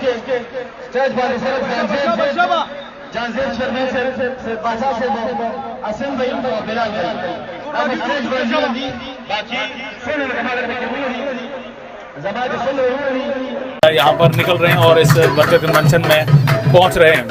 Stage वाले Janzeb chairman से बादशाह से असीम भाई और बिलाल भाई अब स्टेज पर बाकी यहाँ पर निकल रहे हैं और इस वर्कर कन्वेंशन में पहुँच रहे हैं।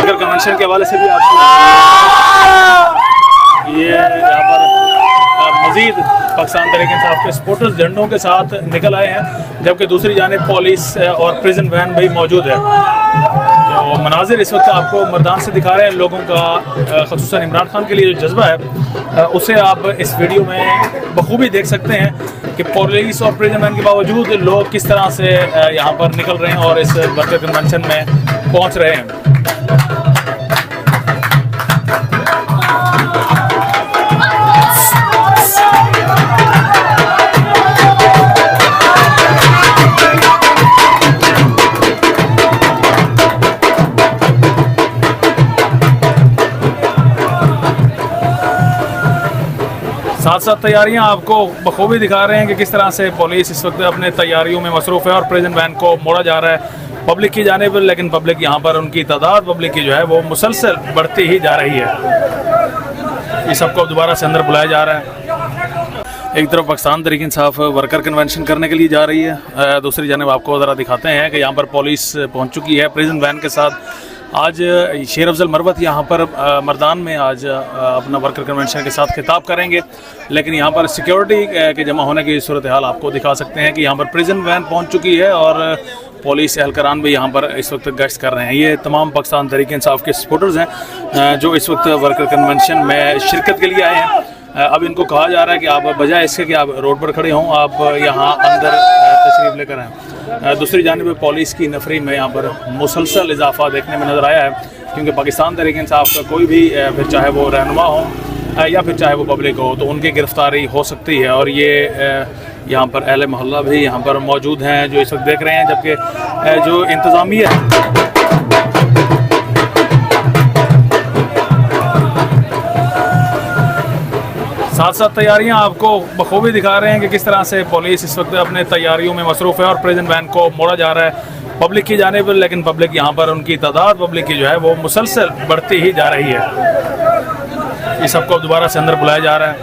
कन्वेंशन के हवाले से भी आपको ये यहाँ पर मजीद पाकिस्तान तहरीक इंसाफ के सपोर्टर्स झंडों के साथ निकल आए हैं, जबकि दूसरी जानिब पुलिस और प्रिजन वैन भी मौजूद है। तो मनाजिर इस वक्त आपको मर्दान से दिखा रहे हैं। लोगों का ख़ुसूसन इमरान खान के लिए जो जज्बा है उसे आप इस वीडियो में बखूबी देख सकते हैं कि पुलिस और प्रिजन वैन के बावजूद लोग किस तरह से यहाँ पर निकल रहे हैं और इस वर्कर कन्वेंशन में पहुँच रहे हैं। साथ साथ तैयारियां आपको बखूबी दिखा रहे हैं कि किस तरह से पुलिस इस वक्त अपने तैयारियों में मसरूफ़ है और प्रिजन वैन को मोड़ा जा रहा है पब्लिक की जानिब, लेकिन पब्लिक यहाँ पर उनकी तादाद पब्लिक की जो है वो मुसलसल बढ़ती ही जा रही है। इस सबको दोबारा से अंदर बुलाया जा रहा है। एक तरफ पाकिस्तान तहरीक इंसाफ वर्कर कन्वेंशन करने के लिए जा रही है, दूसरी जानिब आपको ज़रा दिखाते हैं कि यहाँ पर पुलिस पहुँच चुकी है प्रिजन वैन के साथ। आज शेर अफजल मरवत यहाँ पर मर्दान में आज अपना वर्कर कन्वेंशन के साथ खिताब करेंगे, लेकिन यहाँ पर सिक्योरिटी के जमा होने की सूरत हाल आपको दिखा सकते हैं कि यहाँ पर प्रिजन वैन पहुँच चुकी है और पुलिस एहलकारान भी यहाँ पर इस वक्त गश्त कर रहे हैं। ये तमाम पाकिस्तान तहरीक इंसाफ के सपोर्टर्स हैं जो इस वक्त वर्कर कन्वेंशन में शिरकत के लिए आए हैं। अब इनको कहा जा रहा है कि आप बजाय इसके कि आप रोड पर खड़े हों, आप यहाँ अंदर तशरीफ लेकर आएँ। दूसरी जानिब पुलिस की नफरी में यहाँ पर मुसलसल इजाफा देखने में नज़र आया है, क्योंकि पाकिस्तान तहरीक इंसाफ का कोई भी फिर चाहे वो रहनुमा हो या फिर चाहे वो पब्लिक हो तो उनकी गिरफ्तारी हो सकती है। और ये यहाँ पर अहले मोहल्ला भी यहाँ पर मौजूद हैं जो इस वक्त देख रहे हैं, जबकि जो इंतज़ामिया साथ साथ तैयारियां आपको बखूबी दिखा रहे हैं कि किस तरह से पुलिस इस वक्त अपने तैयारियों में मसरूफ़ है और प्रिजन वैन को मोड़ा जा रहा है पब्लिक की जानिब, लेकिन पब्लिक यहाँ पर उनकी तादाद पब्लिक की जो है वो मुसलसल बढ़ती ही जा रही है। इस सबको दोबारा से अंदर बुलाया जा रहा है।